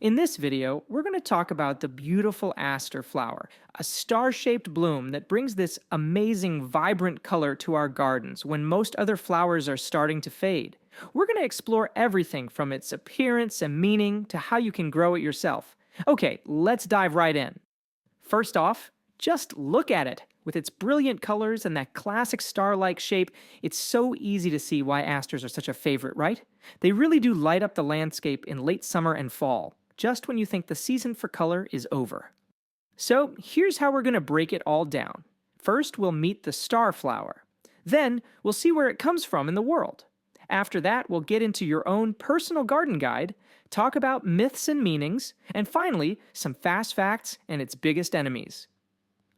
In this video, we're going to talk about the beautiful aster flower, a star-shaped bloom that brings this amazing, vibrant color to our gardens when most other flowers are starting to fade. We're going to explore everything from its appearance and meaning to how you can grow it yourself. Okay, let's dive right in. First off, just look at it. With its brilliant colors and that classic star-like shape, it's so easy to see why asters are such a favorite, right? They really do light up the landscape in late summer and fall, just when you think the season for color is over. So here's how we're going to break it all down. First, we'll meet the star flower. Then, we'll see where it comes from in the world. After that, we'll get into your own personal garden guide, talk about myths and meanings, and finally, some fast facts and its biggest enemies.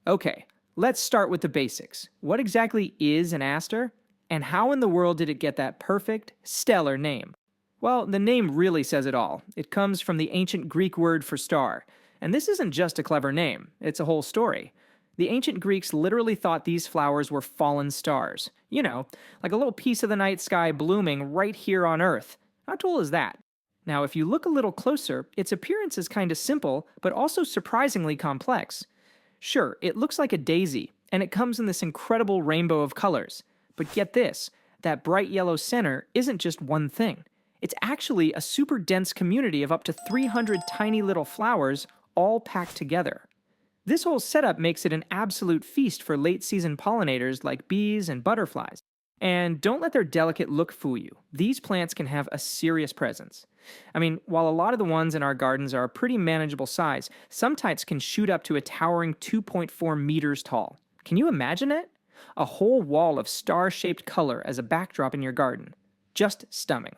Okay, let's start with the basics. What exactly is an aster? And how in the world did it get that perfect, stellar name? Well, the name really says it all. It comes from the ancient Greek word for star. And this isn't just a clever name, it's a whole story. The ancient Greeks literally thought these flowers were fallen stars. You know, like a little piece of the night sky blooming right here on Earth. How cool is that? Now, if you look a little closer, its appearance is kinda simple, but also surprisingly complex. Sure, it looks like a daisy, and it comes in this incredible rainbow of colors. But get this, that bright yellow center isn't just one thing. It's actually a super dense community of up to 300 tiny little flowers all packed together. This whole setup makes it an absolute feast for late-season pollinators like bees and butterflies. And don't let their delicate look fool you. These plants can have a serious presence. I mean, while a lot of the ones in our gardens are a pretty manageable size, some types can shoot up to a towering 2.4 meters tall. Can you imagine it? A whole wall of star-shaped color as a backdrop in your garden. Just stunning.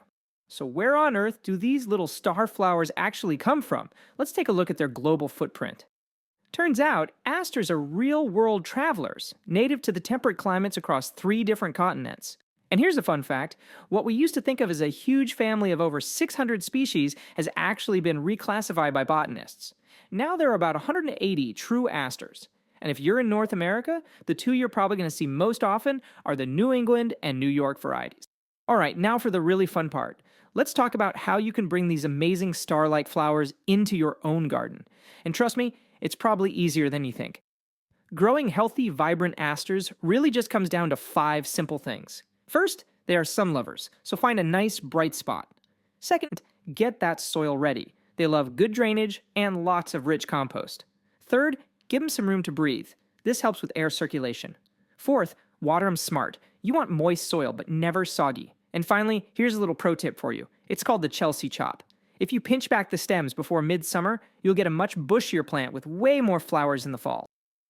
So where on Earth do these little star flowers actually come from? Let's take a look at their global footprint. Turns out, asters are real-world travelers, native to the temperate climates across 3 different continents. And here's a fun fact, what we used to think of as a huge family of over 600 species has actually been reclassified by botanists. Now there are about 180 true asters. And if you're in North America, the 2 you're probably going to see most often are the New England and New York varieties. Alright, now for the really fun part. Let's talk about how you can bring these amazing star-like flowers into your own garden. And trust me, it's probably easier than you think. Growing healthy, vibrant asters really just comes down to 5 simple things. First, they are sun lovers, so find a nice, bright spot. Second, get that soil ready. They love good drainage and lots of rich compost. Third, give them some room to breathe. This helps with air circulation. Fourth, water them smart. You want moist soil, but never soggy. And finally, here's a little pro tip for you. It's called the Chelsea chop. If you pinch back the stems before midsummer, you'll get a much bushier plant with way more flowers in the fall.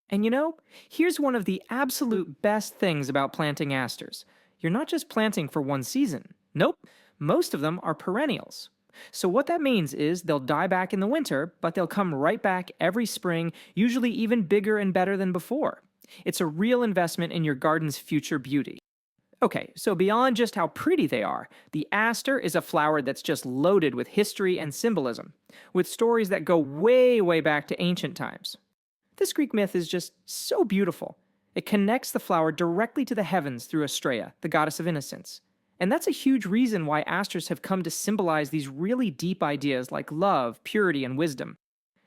And you know, here's one of the absolute best things about planting asters. You're not just planting for one season. Nope, most of them are perennials. So what that means is they'll die back in the winter, but they'll come right back every spring, usually even bigger and better than before. It's a real investment in your garden's future beauty. Okay, so beyond just how pretty they are, the aster is a flower that's just loaded with history and symbolism, with stories that go way, way back to ancient times. This Greek myth is just so beautiful. It connects the flower directly to the heavens through Aster, the goddess of innocence. And that's a huge reason why asters have come to symbolize these really deep ideas like love, purity, and wisdom.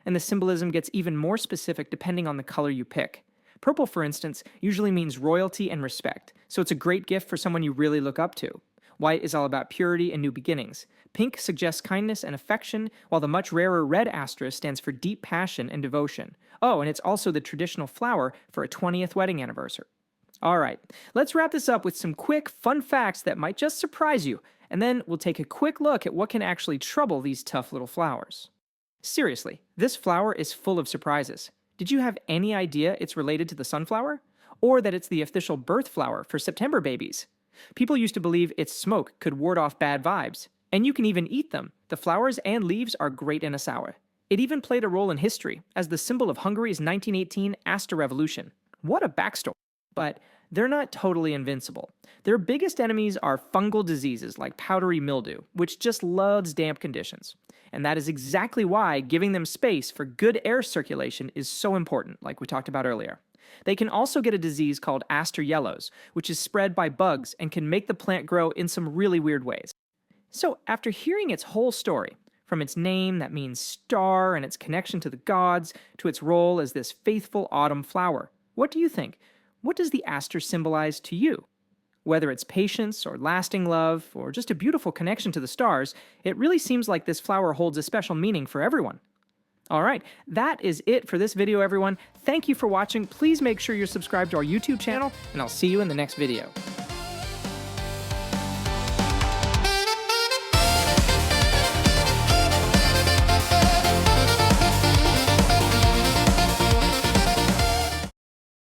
And the symbolism gets even more specific depending on the color you pick. Purple, for instance, usually means royalty and respect, so it's a great gift for someone you really look up to. White is all about purity and new beginnings. Pink suggests kindness and affection, while the much rarer red aster stands for deep passion and devotion. Oh, and it's also the traditional flower for a 20th wedding anniversary. Alright, let's wrap this up with some quick, fun facts that might just surprise you, and then we'll take a quick look at what can actually trouble these tough little flowers. Seriously, this flower is full of surprises. Did you have any idea it's related to the sunflower? Or that it's the official birth flower for September babies? People used to believe its smoke could ward off bad vibes. And you can even eat them. The flowers and leaves are great in a sour. It even played a role in history as the symbol of Hungary's 1918 Aster Revolution. What a backstory. But they're not totally invincible. Their biggest enemies are fungal diseases like powdery mildew, which just loves damp conditions. And that is exactly why giving them space for good air circulation is so important, like we talked about earlier. They can also get a disease called aster yellows, which is spread by bugs and can make the plant grow in some really weird ways. So after hearing its whole story, From its name, that means star, and its connection to the gods, to its role as this faithful autumn flower. What do you think? What does the aster symbolize to you? Whether it's patience, or lasting love, or just a beautiful connection to the stars, it really seems like this flower holds a special meaning for everyone. Alright, that is it for this video, everyone. Thank you for watching. Please make sure you're subscribed to our YouTube channel, and I'll see you in the next video.